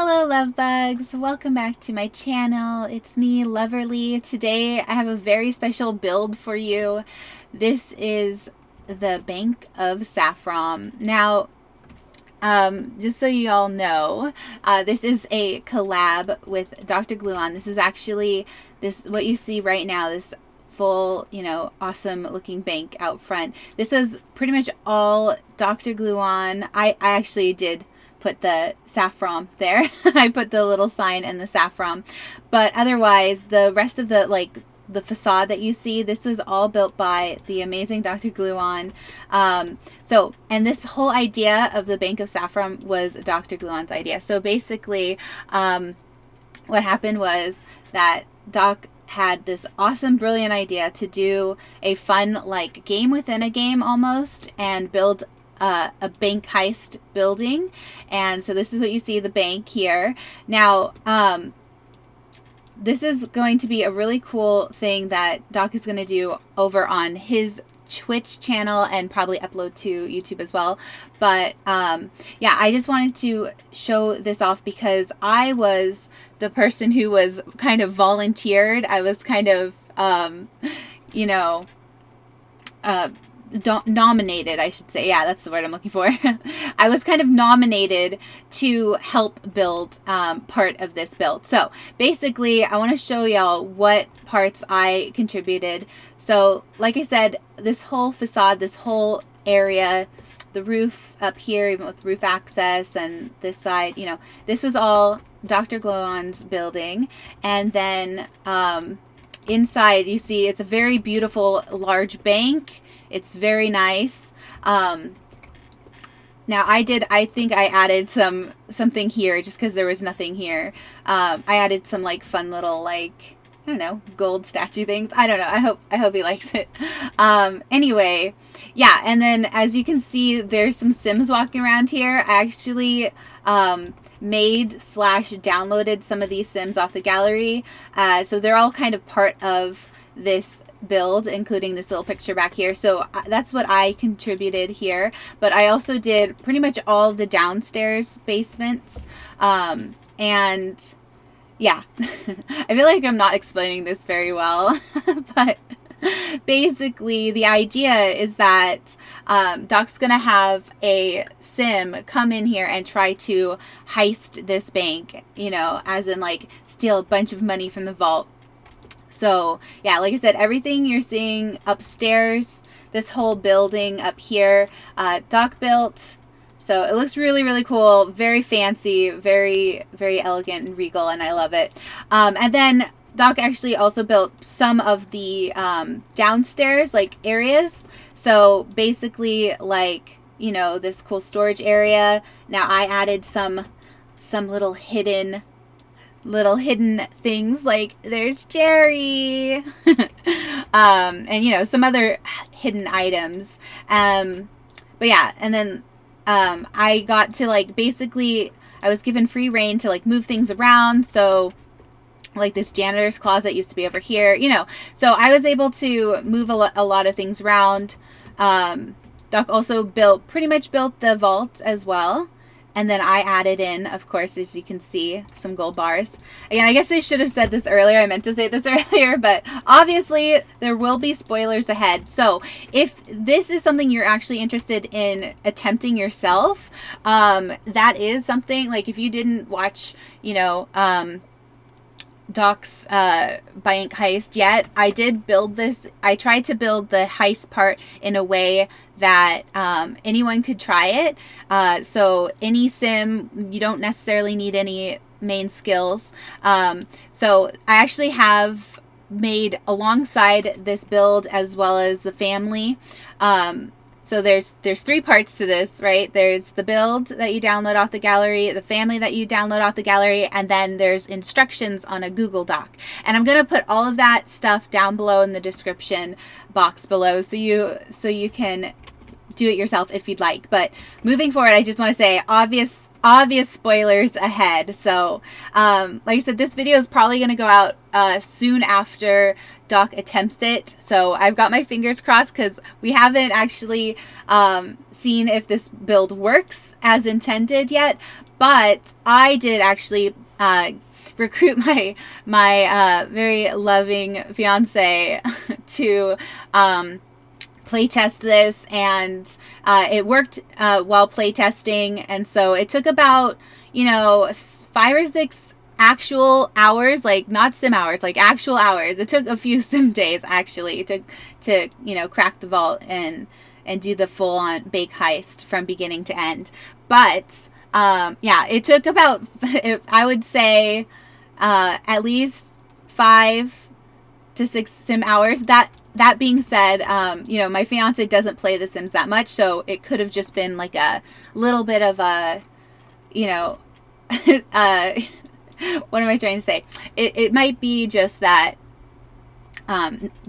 Hello Lovebugs, welcome back to my channel. It's me, Loverrlee. Today I have a very special build for you. This is the Bank of Saffrom. Now, just so you all know, this is a collab with DrGluon. This is actually what you see right now, this full, awesome looking bank out front. This was pretty much all DrGluon. I actually did put the Saffrom there. I put the little sign and the Saffrom, but otherwise the rest of the facade that you see, this was all built by the amazing DrGluon. And this whole idea of the Bank of Saffrom was DrGluon's idea. So basically, what happened was that Doc had this awesome, brilliant idea to do a fun, like, game within a game almost, and build a bank heist building. And so this is what you see, the bank here. Now, this is going to be a really cool thing that Doc is going to do over on his Twitch channel and probably upload to YouTube as well. But yeah, I just wanted to show this off because I was the person who was kind of volunteered. I was kind of, nominated, I should say. Yeah, that's the word I'm looking for. I was kind of nominated to help build part of this build. So basically, I want to show y'all what parts I contributed. So like I said, this whole facade, this whole area, the roof up here, even with roof access, and this side, this was all DrGluon's building. And then inside, you see it's a very beautiful large bank. It's very nice. Now I think I added something here just because there was nothing here. I added some like fun little, like, I don't know, gold statue things. I don't know. I hope he likes it. Anyway, yeah. And then as you can see, there's some Sims walking around here. I actually made/downloaded some of these Sims off the gallery. So they're all kind of part of this build, including this little picture back here. So that's what I contributed here. But I also did pretty much all the downstairs basements. And yeah, I feel like I'm not explaining this very well, but basically the idea is that Doc's gonna have a sim come in here and try to heist this bank, as in like steal a bunch of money from the vault. So yeah, like I said, everything you're seeing upstairs, this whole building up here, Doc built. So it looks really, really cool, very fancy, very, very elegant and regal, and I love it. And then Doc actually also built some of the downstairs, like, areas. So basically, like, this cool storage area. Now I added some little hidden things, like there's Jerry, and some other hidden items. But yeah, and then I got to, like, basically I was given free reign to, like, move things around. So like this janitor's closet used to be over here, so I was able to move a lot of things around. Doc also pretty much built the vault as well. And then I added in, of course, as you can see, some gold bars. Again, I guess I should have said this earlier. I meant to say this earlier, but obviously there will be spoilers ahead. So if this is something you're actually interested in attempting yourself, that is something, like, if you didn't watch, Doc's bank heist yet, I did build this. I tried to build the heist part in a way that anyone could try it. So any sim, you don't necessarily need any main skills. So I actually have made alongside this build as well as the family. So there's 3 parts to this, right? There's the build that you download off the gallery, the family that you download off the gallery, and then there's instructions on a Google Doc. And I'm going to put all of that stuff down below in the description box below so you can do it yourself if you'd like. But moving forward, I just want to say obvious spoilers ahead. So like I said, this video is probably going to go out soon after TikTok attempts it. So I've got my fingers crossed because we haven't actually seen if this build works as intended yet. But I did actually recruit my very loving fiance to playtest this, and it worked while playtesting. And so it took about, you know, 5 or 6 actual hours, like not sim hours, like actual hours. It took a few sim days actually to you know, crack the vault and do the full on bake heist from beginning to end. But yeah, it took about I would say at least 5 to 6 sim hours. That being said, you know, my fiance doesn't play The Sims that much, so it could have just been like a little bit of a, you know, what am I trying to say? It might be just that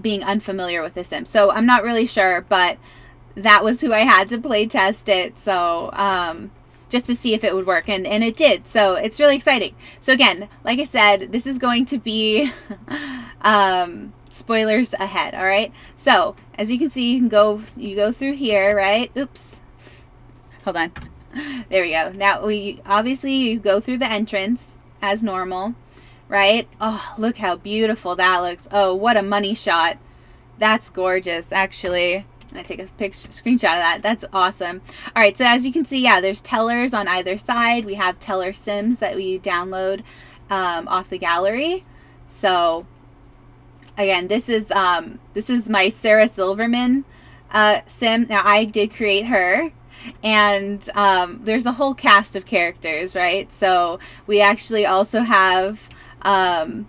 being unfamiliar with The Sims. So I'm not really sure, but that was who I had to play test it. So just to see if it would work, and it did. So it's really exciting. So again, like I said, this is going to be spoilers ahead. All right. So as you can see, you go through here, right? Oops. Hold on. There we go. Now you go through the entrance as normal, right? Oh, look how beautiful that looks. Oh, what a money shot. That's gorgeous, actually. I'm gonna take a screenshot of that. That's awesome. All right, so as you can see, yeah, there's tellers on either side. We have teller sims that we download off the gallery. So again, this is my Sarah Silverman sim. Now I did create her. And there's a whole cast of characters, right? So we actually also have Kristen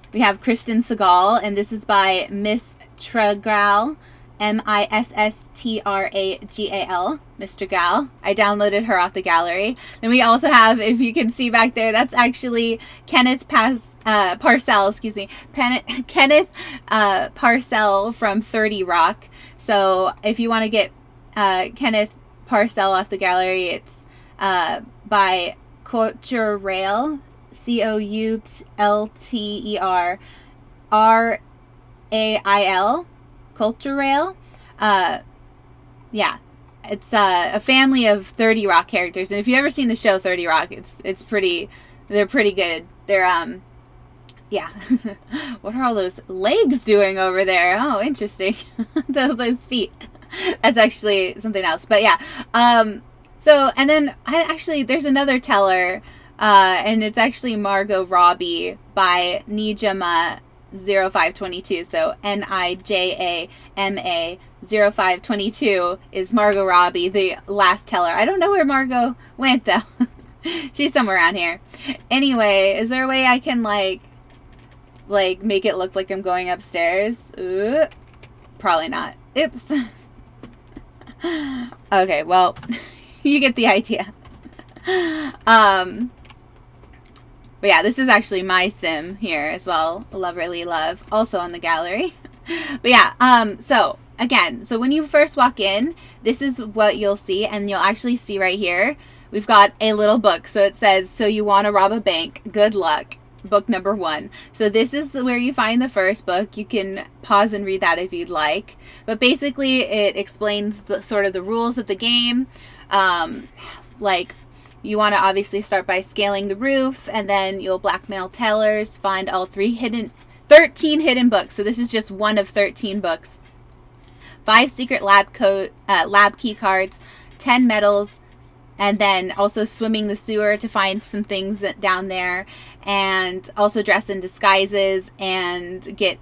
Segal, and this is by Miss DrGluon, MISSTRAGAL, Mr. Gal. I downloaded her off the gallery. And we also have, if you can see back there, that's actually Kenneth Parcell, excuse me, Kenneth Parcell from 30 Rock. So if you want to get Kenneth Parcell off the gallery, it's by Coulter, COULTERRAIL, Coulter. Yeah, it's a family of 30 Rock characters, and if you've ever seen the show 30 Rock, they're pretty good. They're yeah. What are all those legs doing over there? Oh, interesting. those feet. That's actually something else. But yeah. So, and then there's another teller, and it's actually Margot Robbie by Nijama 0522. So NIJAMA 0522 is Margot Robbie, the last teller. I don't know where Margot went though. She's somewhere around here. Anyway, is there a way I can like make it look like I'm going upstairs? Ooh, probably not. Oops. Okay, well, you get the idea. But yeah, this is actually my sim here as well. Loverrlee Love, also on the gallery. But yeah, so again, so when you first walk in, this is what you'll see, and you'll actually see right here, we've got a little book. So it says, "So you want to rob a bank? Good luck." Book number 1. So this is where you find the first book. You can pause and read that if you'd like. But basically, it explains the sort of the rules of the game. Like, you want to obviously start by scaling the roof, and then you'll blackmail tellers, find all 13 hidden books. So this is just one of 13 books. 5 secret lab key cards, 10 medals, and then also swimming the sewer to find some things down there, and also dress in disguises and get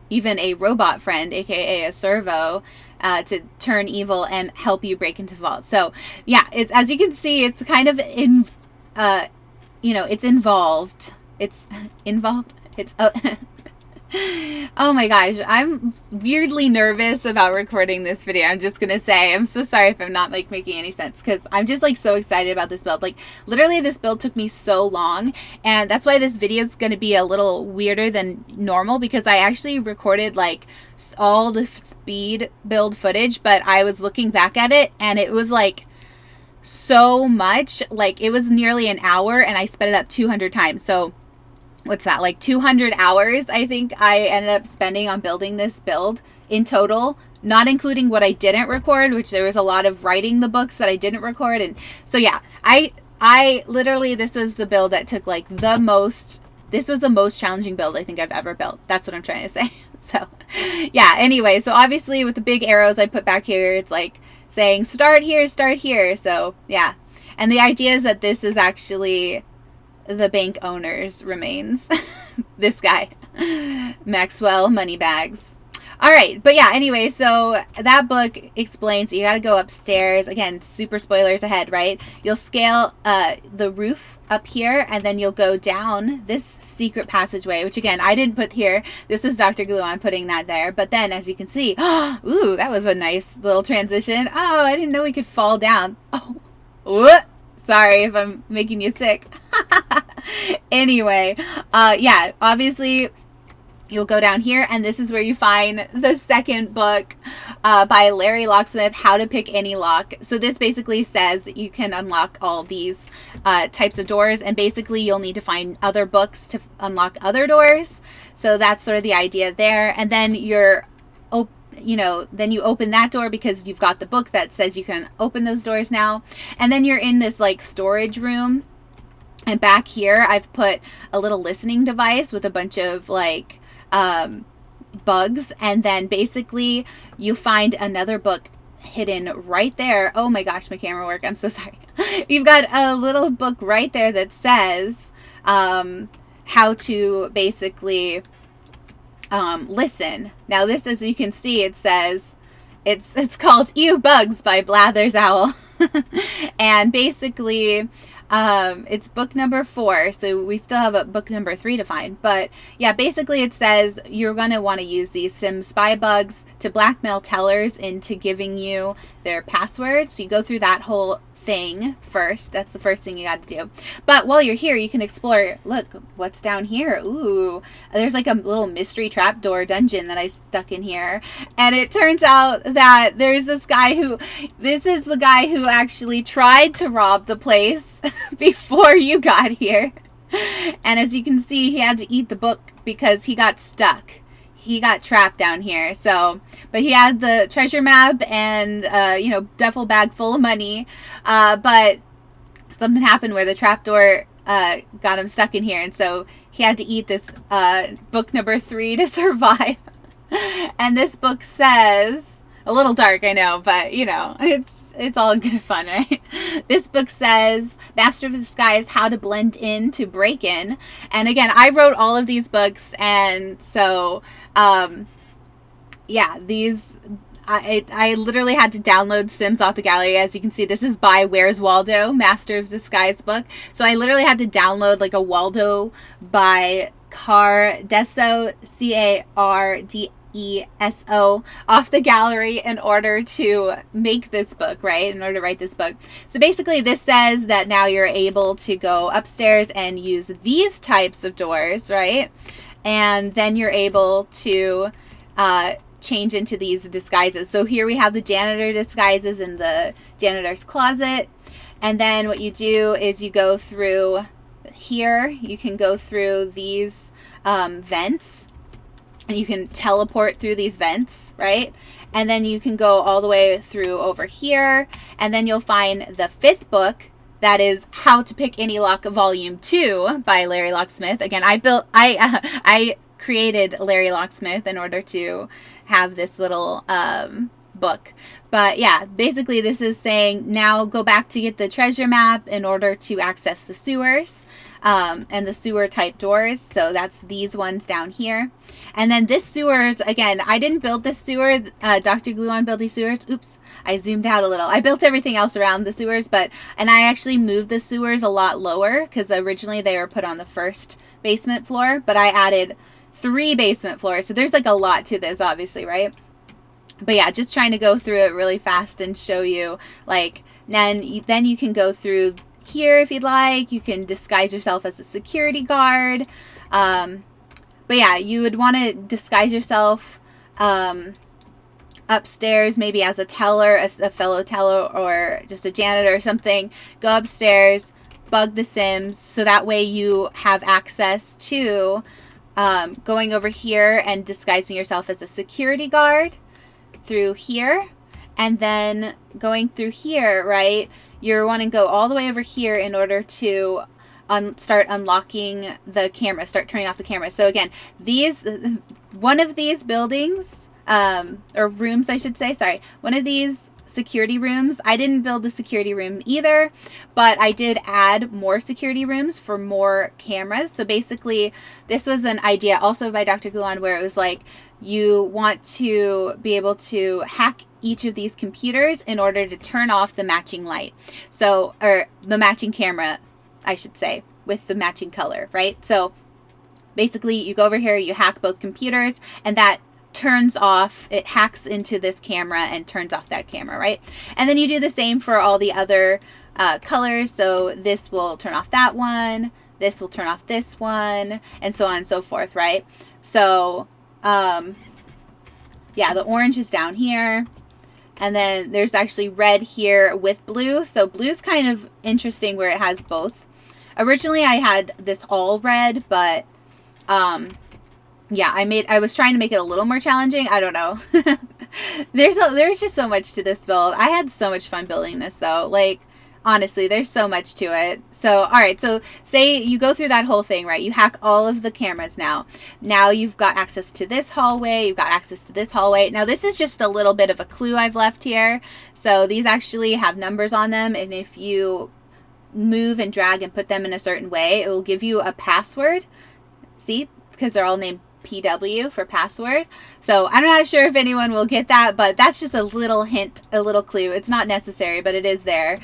even a robot friend, aka a servo, to turn evil and help you break into vaults. So yeah, it's, as you can see, it's kind of it's involved. It's involved. It's oh my gosh, I'm weirdly nervous about recording this video. I'm just gonna say, I'm so sorry if I'm not like making any sense, because I'm just like so excited about this build. Like literally this build took me so long, and that's why this video is gonna be a little weirder than normal, because I actually recorded like all the speed build footage, but I was looking back at it and it was like so much, like it was nearly an hour, and I sped it up 200 times. So what's that, like 200 hours I think I ended up spending on building this build in total, not including what I didn't record, which there was a lot of writing the books that I didn't record. And so yeah, I literally, this was the build that took like the most, this was the most challenging build I think I've ever built. That's what I'm trying to say. So yeah, anyway, so obviously with the big arrows I put back here, it's like saying start here, start here. So yeah, and the idea is that this is actually the bank owner's remains. This guy, Maxwell Moneybags. All right, but yeah, anyway, so that book explains you got to go upstairs. Again, super spoilers ahead, right? You'll scale the roof up here, and then you'll go down this secret passageway, which again, I didn't put here. This was DrGluon putting that there. But then, as you can see, ooh, that was a nice little transition. Oh, I didn't know we could fall down. Oh, what? Sorry if I'm making you sick. Anyway, yeah, obviously you'll go down here, and this is where you find the second book by Larry Locksmith, How to Pick Any Lock. So this basically says that you can unlock all these types of doors, and basically you'll need to find other books to unlock other doors. So that's sort of the idea there. And then then you open that door because you've got the book that says you can open those doors now. And then you're in this like storage room. And back here, I've put a little listening device with a bunch of like bugs. And then basically you find another book hidden right there. Oh my gosh, my camera work. I'm so sorry. You've got a little book right there that says how to basically listen. Now this, as you can see, it says it's called Ew Bugs by Blathers Owl. And basically it's book number 4, so we still have a book number 3 to find. But yeah, basically it says you're going to want to use these sim spy bugs to blackmail tellers into giving you their passwords. So you go through that whole thing first. That's the first thing you got to do. But while you're here, you can explore. Look, what's down here? Ooh, there's like a little mystery trapdoor dungeon that I stuck in here. And it turns out that there's this guy this is the guy who actually tried to rob the place before you got here. And as you can see, he had to eat the book because he got stuck. He got trapped down here. So, but he had the treasure map and, duffel bag full of money. But something happened where the trapdoor got him stuck in here. And so he had to eat this book number 3 to survive. And this book says, a little dark, I know, but, it's all good fun, right? This book says, Master of Disguise, How to Blend In to Break In. And again, I wrote all of these books, and so, yeah, these, I literally had to download Sims off the gallery. As you can see, this is by Where's Waldo, Master of Disguise book. So I literally had to download like a Waldo by Cardeso, CARDESO, off the gallery in order to make this book, right? In order to write this book. So basically this says that now you're able to go upstairs and use these types of doors, right? And then you're able to change into these disguises. So here we have the janitor disguises in the janitor's closet. And then what you do is you go through here. You can go through these vents. And you can teleport through these vents, right? And then you can go all the way through over here. And then you'll find the 5th book. That is How to Pick Any Lock Volume 2 by Larry Locksmith. Again, I created Larry Locksmith in order to have this little book. But yeah, basically this is saying now go back to get the treasure map in order to access the sewers. And the sewer type doors. So that's these ones down here. And then this sewers, again, I didn't build this sewer. DrGluon built these sewers. Oops, I zoomed out a little. I built everything else around the sewers, and I actually moved the sewers a lot lower because originally they were put on the 1st basement floor, but I added 3 basement floors. So there's like a lot to this, obviously, right? But yeah, just trying to go through it really fast and show you, like, then you can go through here if you'd like. You can disguise yourself as a security guard. But yeah, you would want to disguise yourself upstairs, maybe as a teller, as a fellow teller, or just a janitor or something. Go upstairs, bug the Sims so that way you have access to going over here and disguising yourself as a security guard through here, and then going through here, right? You're wanting to go all the way over here in order to start unlocking the camera, start turning off the camera. So again, one of these buildings, or rooms, I should say, sorry, one of these security rooms, I didn't build the security room either, but I did add more security rooms for more cameras. So basically, this was an idea also by DrGluon where it was like, you want to be able to hack each of these computers in order to turn off the matching light. So, or the matching camera, I should say, with the matching color, right? So basically you go over here, you hack both computers, and that turns off, it hacks into this camera and turns off that camera, right? And then you do the same for all the other colors. So this will turn off that one, this will turn off this one, and so on and so forth, right? So yeah, the orange is down here, and then there's actually red here with blue. So blue's kind of interesting where it has both. Originally I had this all red, but yeah, I was trying to make it a little more challenging. I don't know. There's just so much to this build. I had so much fun building this though. Like, honestly, there's so much to it. So, all right. So say you go through that whole thing, right? You hack all of the cameras now. Now you've got access to this hallway. You've got access to this hallway. Now this is just a little bit of a clue I've left here. So these actually have numbers on them. And if you move and drag and put them in a certain way, it will give you a password. See? Because they're all named PW for password. So I'm not sure if anyone will get that, but that's just a little hint, a little clue. It's not necessary, but it is there,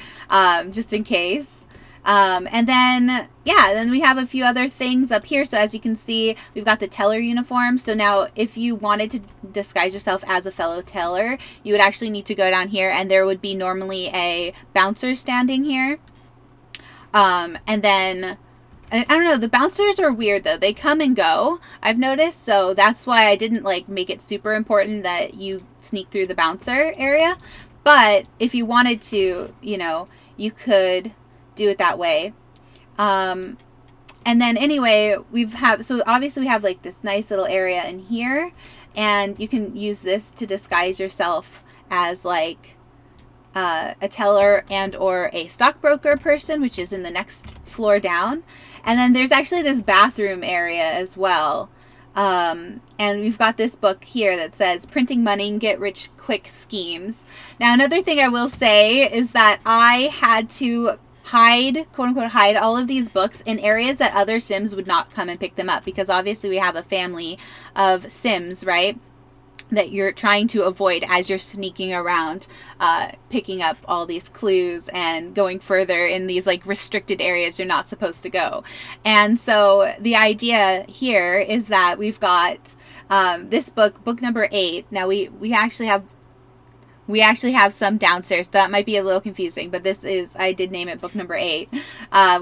just in case. And then, yeah, then we have a few other things up here. So as you can see, we've got the teller uniform. So now if you wanted to disguise yourself as a fellow teller, you would actually need to go down here, and there would be normally a bouncer standing here. And then, I don't know, the bouncers are weird though. They come and go, I've noticed. So that's why I didn't like make it super important that you sneak through the bouncer area. But if you wanted to, you know, you could do it that way. And then anyway, so obviously we have like this nice little area in here, and you can use this to disguise yourself as like a teller and or a stockbroker person, which is in the next floor down. And then there's actually this bathroom area as well. And we've got this book here that says Printing Money and Get Rich Quick Schemes. Now, another thing I will say is that I had to hide, quote unquote, hide all of these books in areas that other Sims would not come and pick them up, because obviously we have a family of Sims, right, that you're trying to avoid as you're sneaking around, picking up all these clues and going further in these like restricted areas you're not supposed to go. And so the idea here is that we've got this book number 8. Now we actually have some downstairs. That might be a little confusing, but this is, I did name it book number 8.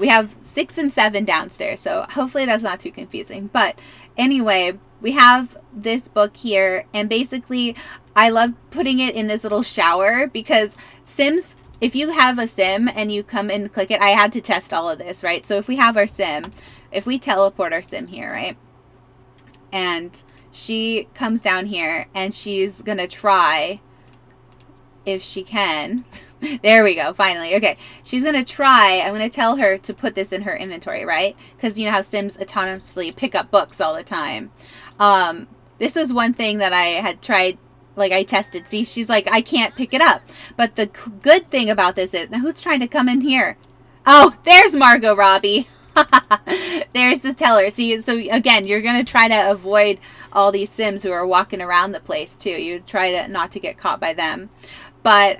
We have 6 and 7 downstairs, so hopefully that's not too confusing. But anyway, we have this book here, and basically I love putting it in this little shower, because Sims, if you have a Sim and you come and click it, I had to test all of this, right? So if we have our Sim, if we teleport our Sim here, right, and she comes down here and she's gonna try, if she can, there we go, finally. Okay, she's gonna try, I'm gonna tell her to put this in her inventory, right? Because you know how Sims autonomously pick up books all the time. This was one thing that I had tried, like I tested. See, she's like, I can't pick it up. But the good thing about this is, now who's trying to come in here? Oh, there's Margot Robbie. There's the teller. See, so again, you're going to try to avoid all these Sims who are walking around the place too. You try to not to get caught by them. But,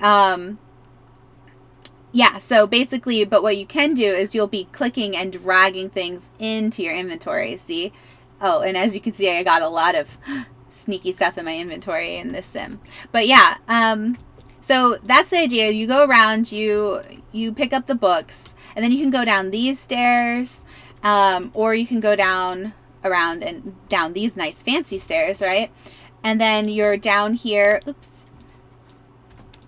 yeah, so basically, but what you can do is you'll be clicking and dragging things into your inventory, see? Oh, and as you can see, I got a lot of sneaky stuff in my inventory in this Sim. But yeah, so that's the idea. You go around, you pick up the books, and then you can go down these stairs, or you can go down around and down these nice fancy stairs, right? And then you're down here, oops.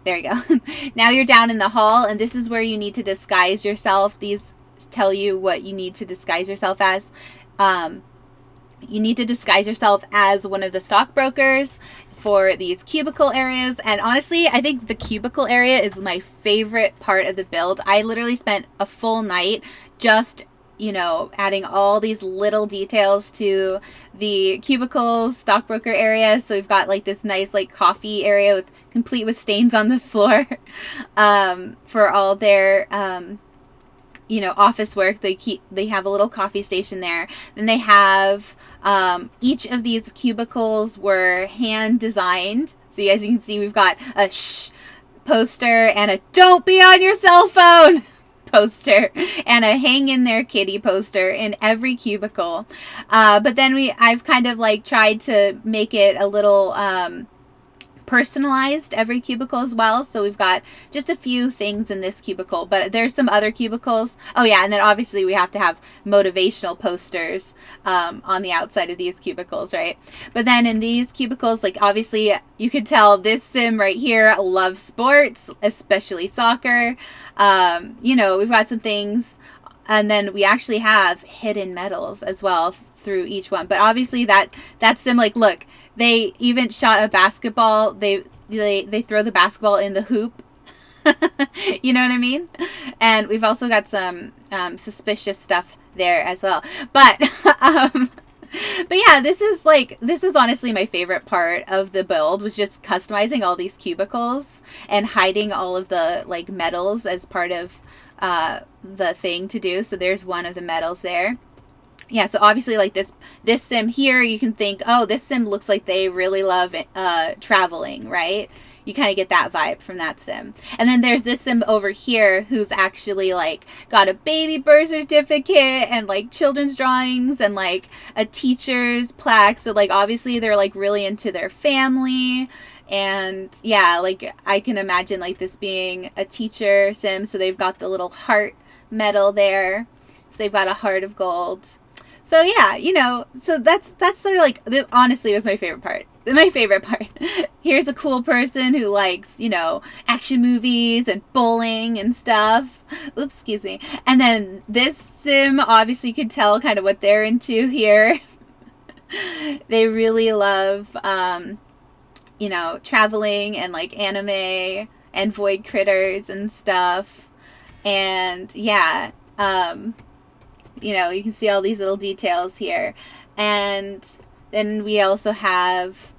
There you go. Now you're down in the hall, and this is where you need to disguise yourself. These tell you what you need to disguise yourself as. You need to disguise yourself as one of the stockbrokers for these cubicle areas. And honestly, I think the cubicle area is my favorite part of the build. I literally spent a full night just, you know, adding all these little details to the cubicles stockbroker area. So we've got like this nice like coffee area with complete with stains on the floor for all their you know, office work. They have a little coffee station there. Then they have each of these cubicles were hand designed. So as you can see, we've got a shh poster and a don't be on your cell phone poster and a hang in there kitty poster in every cubicle. But then I've kind of like tried to make it a little personalized every cubicle as well. So we've got just a few things in this cubicle, but there's some other cubicles. Oh yeah, and then obviously we have to have motivational posters on the outside of these cubicles, right? But then in these cubicles, like obviously you could tell this sim right here loves sports, especially soccer. You know, we've got some things, and then we actually have hidden medals as well through each one. But obviously that sim, like, look, they even shot a basketball. They throw the basketball in the hoop. You know what I mean? And we've also got some suspicious stuff there as well. But but yeah, this was honestly my favorite part of the build, was just customizing all these cubicles and hiding all of the like medals as part of the thing to do. So there's one of the medals there. Yeah, so obviously like this sim here, you can think, oh, this sim looks like they really love traveling, right? You kind of get that vibe from that sim. And then there's this sim over here who's actually like got a baby birth certificate and like children's drawings and like a teacher's plaque. So like obviously they're like really into their family. And yeah, like I can imagine like this being a teacher sim. So they've got the little heart medal there. So they've got a heart of gold. So yeah, you know, so that's sort of like, this honestly was my favorite part. My favorite part. Here's a cool person who likes, you know, action movies and bowling and stuff. Oops, excuse me. And then this sim, obviously you could tell kind of what they're into here. They really love, you know, traveling and like anime and void critters and stuff. And yeah, you know, you can see all these little details here. And then we also have,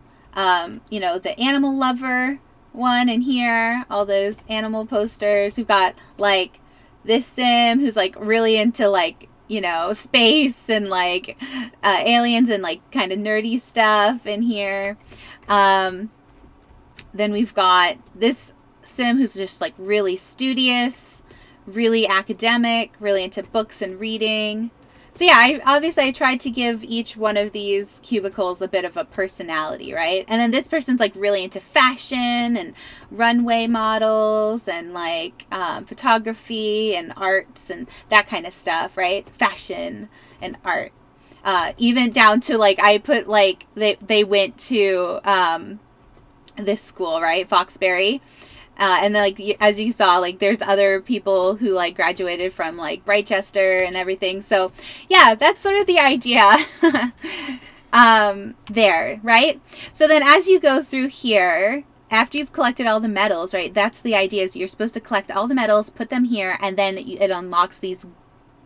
you know, the animal lover one in here, all those animal posters. We've got like this sim who's like really into like, you know, space and like aliens and like kind of nerdy stuff in here. Then we've got this sim who's just like really studious, really academic, really into books and reading. So yeah, I tried to give each one of these cubicles a bit of a personality, right? And then this person's like really into fashion and runway models and like photography and arts and that kind of stuff, right? Fashion and art. Even down to like, I put like, they went to this school, right? Foxbury. And then, like, as you saw, like, there's other people who, like, graduated from, like, Brightchester and everything. So, yeah, that's sort of the idea there, right? So then as you go through here, after you've collected all the medals, right, that's the idea, is you're supposed to collect all the medals, put them here, and then it unlocks these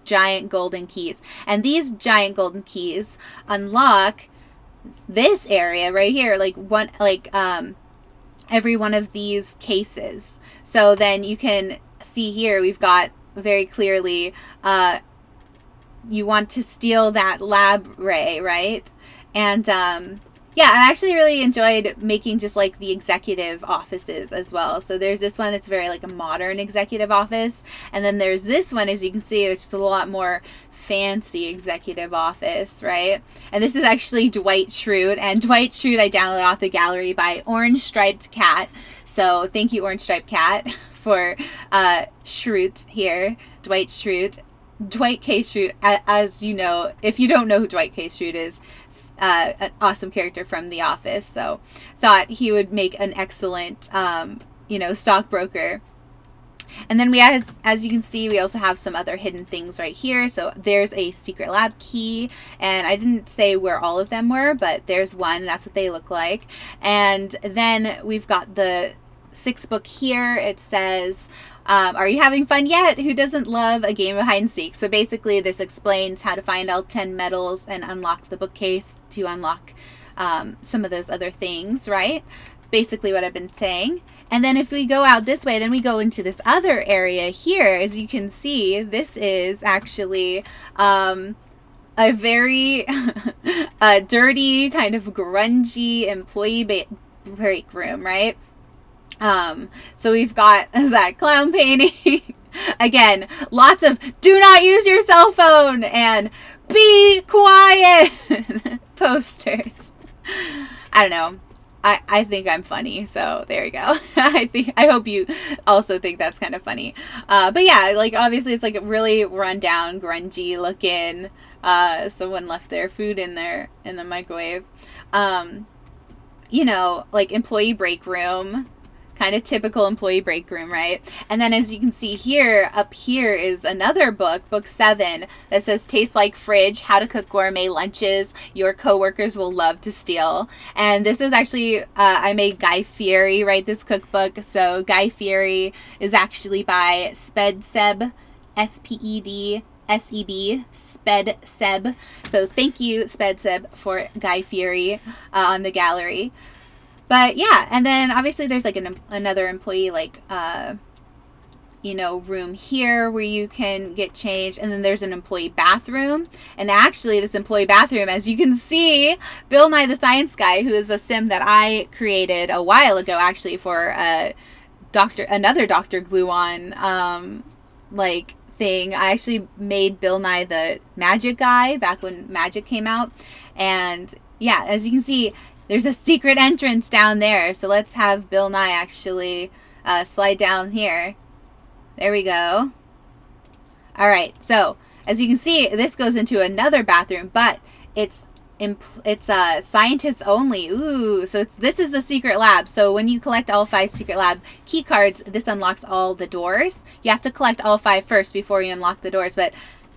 giant golden keys. And these giant golden keys unlock this area right here, like, one, like, every one of these cases. So then you can see here, we've got very clearly, you want to steal that lab ray, right? And yeah, I actually really enjoyed making just like the executive offices as well. So there's this one that's very like a modern executive office. And then there's this one, as you can see, it's just a lot more fancy executive office, right? And this is actually Dwight Schrute, and Dwight Schrute I downloaded off the gallery by Orange Striped Cat. So thank you, Orange Striped Cat, for Schrute here, Dwight Schrute, Dwight K. Schrute. As you know, if you don't know who Dwight K. Schrute is, an awesome character from The Office. So thought he would make an excellent, you know, stockbroker. And then as you can see, we also have some other hidden things right here. So there's a secret lab key, and I didn't say where all of them were, but there's one. That's what they look like. And then we've got the 6th book here. It says, are you having fun yet? Who doesn't love a game of hide and seek? So basically this explains how to find all 10 medals and unlock the bookcase to unlock some of those other things, right? Basically what I've been saying. And then if we go out this way, then we go into this other area here. As you can see, this is actually a very dirty, kind of grungy employee break room, right? So we've got that clown painting. Again, lots of do not use your cell phone and be quiet posters. I don't know. I think I'm funny, so there you go. I hope you also think that's kind of funny. But yeah, like obviously it's like a really run down, grungy looking. Someone left their food in the microwave. You know, like employee break room. Kind of typical employee break room, right? And then as you can see here, up here is another book, book 7, that says Taste Like Fridge, How to Cook Gourmet Lunches Your Coworkers Will Love to Steal. And this is actually, I made Guy Fieri write this cookbook. So Guy Fieri is actually by SpedSeb, SPED SEB, SpedSeb. So thank you, SpedSeb, for Guy Fieri on the gallery. But yeah, and then obviously there's like another employee like you know, room here where you can get changed, and then there's an employee bathroom. And actually this employee bathroom, as you can see, Bill Nye the Science Guy, who is a sim that I created a while ago actually for another DrGluon like thing. I actually made Bill Nye the Magic Guy back when Magic came out. And yeah, as you can see, there's a secret entrance down there. So let's have Bill Nye actually slide down here. There we go. All right. So as you can see, this goes into another bathroom, but it's scientists only. Ooh, so this is the secret lab. So when you collect all 5 secret lab key cards, this unlocks all the doors. You have to collect all 5 first before you unlock the doors, but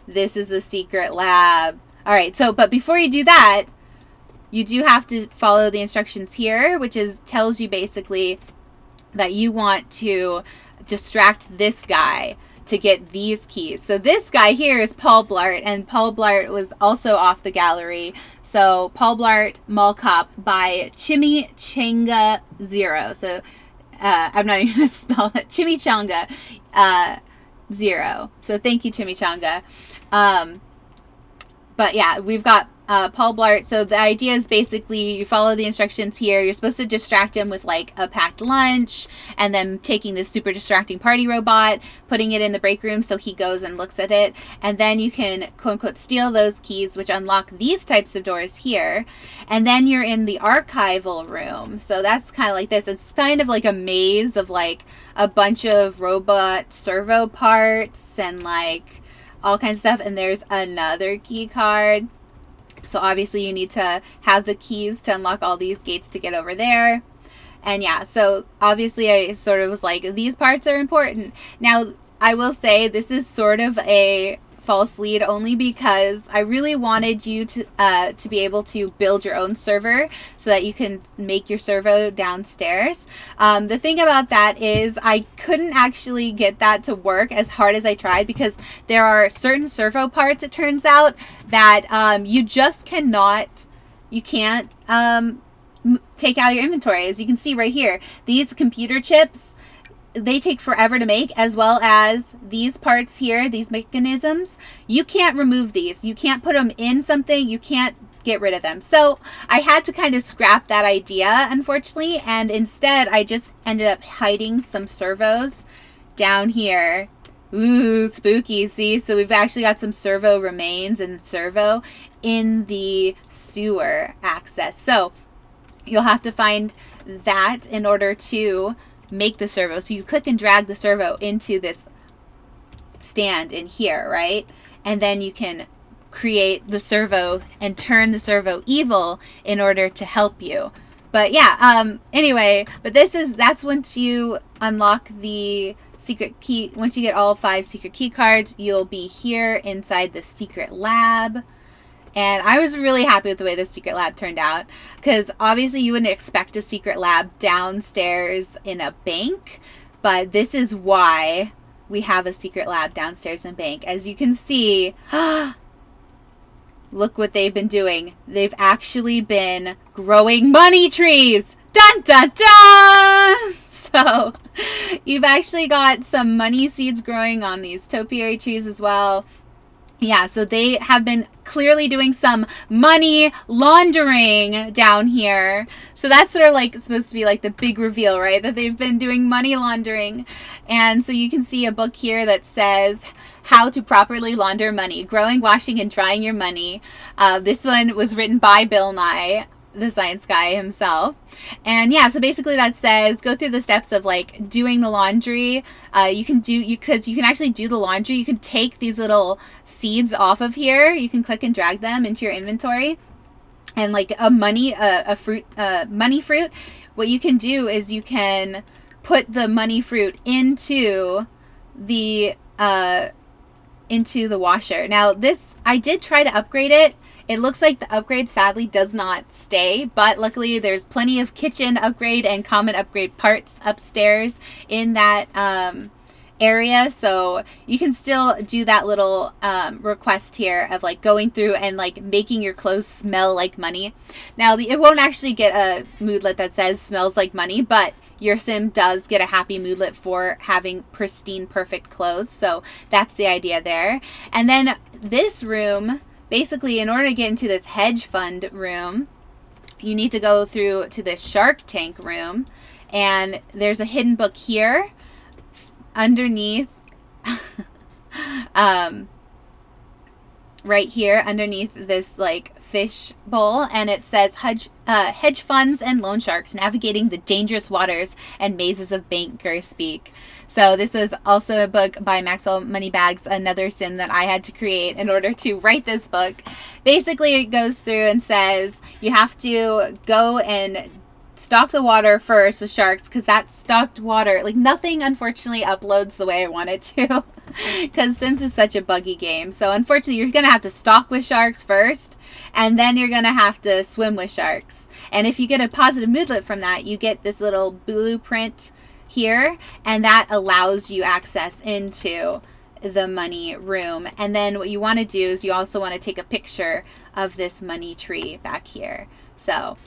this is the secret lab. All right. So, but before you do that, you do have to follow the instructions here, which tells you basically that you want to distract this guy to get these keys. So this guy here is Paul Blart, and Paul Blart was also off the gallery. So Paul Blart Mall Cop by Chimichanga Zero. So I'm not even going to spell that. Chimichanga Zero. So thank you, Chimichanga. But yeah, we've got Paul Blart. So the idea is basically you follow the instructions here. You're supposed to distract him with like a packed lunch, and then taking this super distracting party robot, putting it in the break room so he goes and looks at it. And then you can quote unquote steal those keys, which unlock these types of doors here. And then you're in the archival room. So that's kind of like this. It's kind of like a maze of like a bunch of robot servo parts and like all kinds of stuff. And there's another key card. So obviously you need to have the keys to unlock all these gates to get over there. And yeah, so obviously I sort of was like, these parts are important. Now, I will say this is sort of a false lead only because I really wanted you to be able to build your own server so that you can make your servo downstairs. The thing about that is I couldn't actually get that to work as hard as I tried because there are certain servo parts, it turns out, that you just can't take out of your inventory. As you can see right here, these computer chips, they take forever to make, as well as these parts here, these mechanisms. You can't remove these. You can't put them in something. You can't get rid of them. So I had to kind of scrap that idea, unfortunately, and instead I just ended up hiding some servos down here. Ooh, spooky. See, so we've actually got some servo remains and servo in the sewer access. So you'll have to find that in order to make the servo. So you click and drag the servo into this stand in here, right? And then you can create the servo and turn the servo evil in order to help you. But yeah, anyway, but that's once you unlock the secret key. Once you get all 5 secret key cards, you'll be here inside the secret lab. And I was really happy with the way this secret lab turned out, because obviously you wouldn't expect a secret lab downstairs in a bank, but this is why we have a secret lab downstairs in a bank. As you can see, look what they've been doing. They've actually been growing money trees. Dun dun dun! So you've actually got some money seeds growing on these topiary trees as well. Yeah, so they have been clearly doing some money laundering down here. So that's sort of like supposed to be like the big reveal, right? That they've been doing money laundering. And so you can see a book here that says How to Properly Launder Money, Growing, Washing, and Drying Your Money. This one was written by Bill Nye, the science guy himself. And yeah, so basically that says go through the steps of like doing the laundry. Because you can actually do the laundry. You can take these little seeds off of here. You can click and drag them into your inventory. And like money fruit, what you can do is you can put the money fruit into the washer. Now this, I did try to upgrade it. It looks like the upgrade sadly does not stay, but luckily there's plenty of kitchen upgrade and common upgrade parts upstairs in that area, so you can still do that little request here of like going through and like making your clothes smell like money. Now it won't actually get a moodlet that says smells like money, but your sim does get a happy moodlet for having pristine, perfect clothes, so that's the idea there. And then this room, basically, in order to get into this hedge fund room, you need to go through to this Shark Tank room. And there's a hidden book here underneath, right here underneath this like fish bowl. And it says hedge funds and loan sharks navigating the dangerous waters and mazes of banker speak. So this was also a book by Maxwell Moneybags, another sim that I had to create in order to write this book. Basically, it goes through and says you have to go and stock the water first with sharks, because that stocked water, like nothing unfortunately uploads the way I want it to, because Sims is such a buggy game. So unfortunately, you're going to have to stock with sharks first, and then you're going to have to swim with sharks. And if you get a positive moodlet from that, you get this little blueprint here, and that allows you access into the money room. And then what you want to do is you also want to take a picture of this money tree back here. So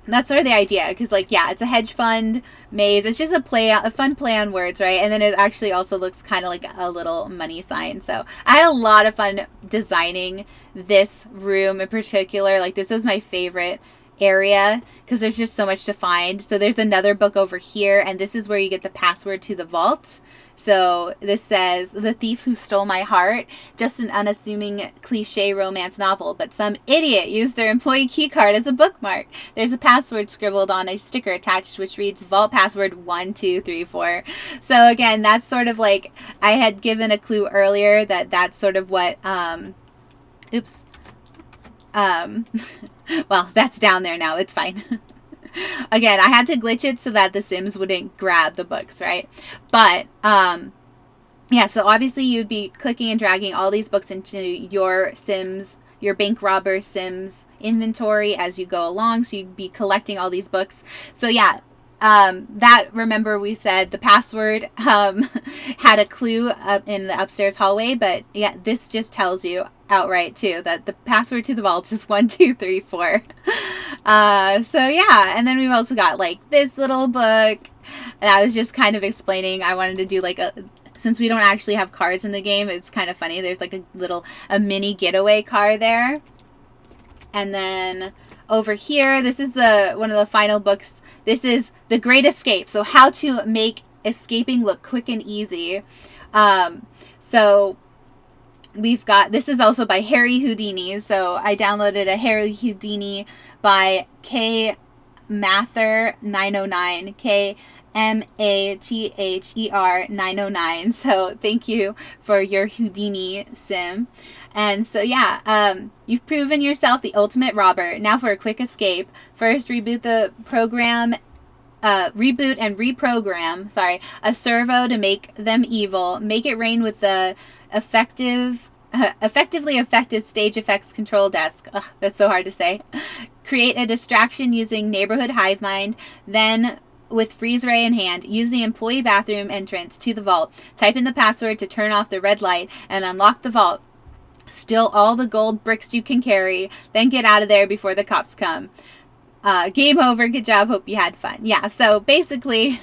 that's sort of the idea, because like, yeah, it's a hedge fund maze. It's just a fun play on words, right? And then it actually also looks kind of like a little money sign. So I had a lot of fun designing this room in particular. Like, this was my favorite area because there's just so much to find. So there's another book over here, and this is where you get the password to the vault. So this says, "The Thief Who Stole My Heart, just an unassuming cliche romance novel, but some idiot used their employee key card as a bookmark. There's a password scribbled on a sticker attached which reads vault password 1234. So again, that's sort of like, I had given a clue earlier that that's sort of what well, that's down there now. It's fine. Again, I had to glitch it so that the Sims wouldn't grab the books, right? But, yeah, so obviously you'd be clicking and dragging all these books into your Sims, your bank robber Sims inventory as you go along. So you'd be collecting all these books. So yeah, that, remember we said the password had a clue up in the upstairs hallway, but yeah, this just tells you outright too that the password to the vault is 1234. So yeah, and then we've also got like this little book that I was just kind of explaining. I wanted to do like since we don't actually have cars in the game, it's kind of funny. There's like a mini getaway car there. And then over here, this is one of the final books. This is The Great Escape. So how to make escaping look quick and easy. So we've got, this is also by Harry Houdini. So I downloaded a Harry Houdini by K Mather 909. KMATHER 909. So thank you for your Houdini sim. And so yeah, you've proven yourself the ultimate robber. Now for a quick escape. First, reboot the program reboot and reprogram, a servo to make them evil, make it rain with the effectively effective stage effects control desk. Ugh, that's so hard to say. Create a distraction using neighborhood hive mind, then with freeze ray in hand, use the employee bathroom entrance to the vault, type in the password to turn off the red light, and unlock the vault. Steal all the gold bricks you can carry, then get out of there before the cops come. Game over. Good job. Hope you had fun. Yeah, so basically,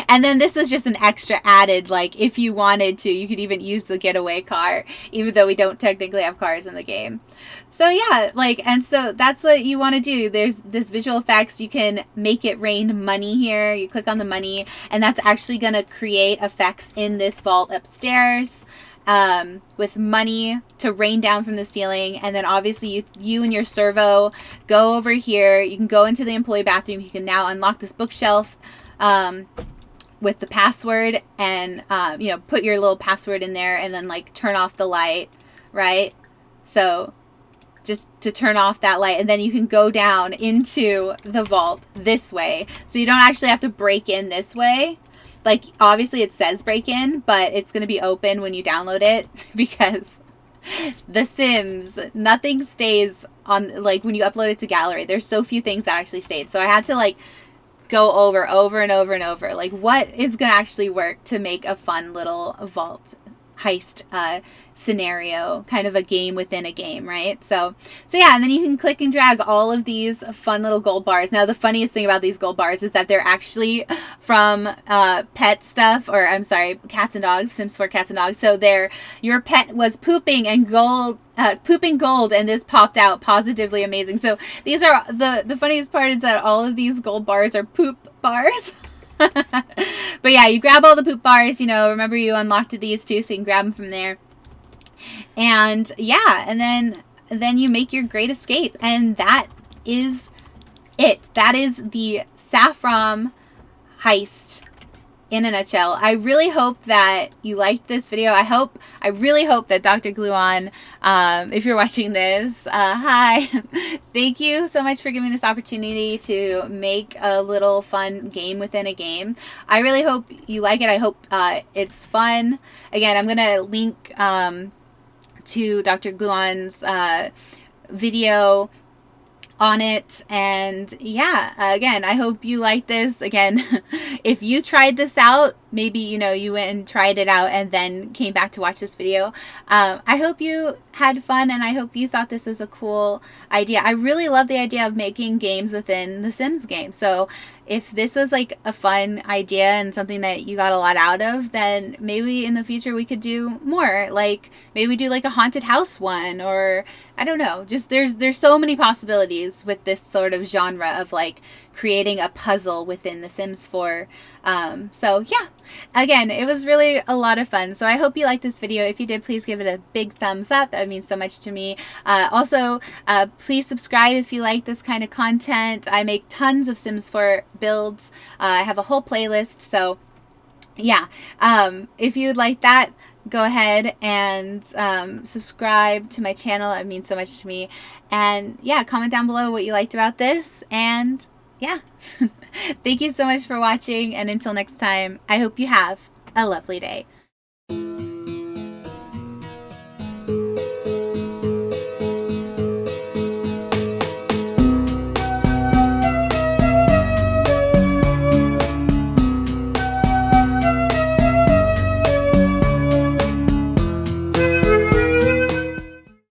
and then this was just an extra added, like, if you wanted to, you could even use the getaway car, even though we don't technically have cars in the game. So yeah, like, and so that's what you want to do. There's this visual effects. You can make it rain money here. You click on the money, and that's actually going to create effects in this vault upstairs. With money to rain down from the ceiling. And then obviously you and your servo go over here. You can go into the employee bathroom. You can now unlock this bookshelf with the password, and put your little password in there, and then like turn off the light, right? So just to turn off that light, and then you can go down into the vault this way. So you don't actually have to break in this way. Like, obviously it says break in, but it's going to be open when you download it, because The Sims, nothing stays on, like, when you upload it to gallery. There's so few things that actually stayed. So I had to, like, go over and over, like, what is going to actually work to make a fun little vault heist scenario, kind of a game within a game, right? So yeah, and then you can click and drag all of these fun little gold bars. Now, the funniest thing about these gold bars is that they're actually from pet stuff, or I'm sorry, cats and dogs, Sims 4 cats and dogs. So your pet was pooping and gold, and this popped out. Positively amazing. So these are the funniest part is that all of these gold bars are poop bars. But yeah, you grab all the poop bars, remember you unlocked these too, so you can grab them from there. And yeah, and then you make your great escape, and that is it. That is the Saffrom heist in a nutshell. I really hope that you liked this video. I really hope that DrGluon, if you're watching this, hi. Thank you so much for giving me this opportunity to make a little fun game within a game. I really hope you like it. I hope it's fun. Again, I'm going to link to DrGluon's video on it, and yeah, again, I hope you like this. Again, if you tried this out, maybe you went and tried it out and then came back to watch this video, I hope you had fun, and I hope you thought this was a cool idea. I really love the idea of making games within the Sims game. So if this was like a fun idea and something that you got a lot out of, then maybe in the future we could do more. Like maybe we do like a haunted house one, or I don't know. Just there's so many possibilities with this sort of genre of like creating a puzzle within The Sims 4. So yeah, again, it was really a lot of fun. So I hope you liked this video. If you did, please give it a big thumbs up. That would mean so much to me. Also, please subscribe if you like this kind of content. I make tons of Sims 4 builds. I have a whole playlist. So yeah, if you'd like that, go ahead and subscribe to my channel. It means so much to me. And yeah, comment down below what you liked about this. And yeah, thank you so much for watching. And until next time, I hope you have a lovely day.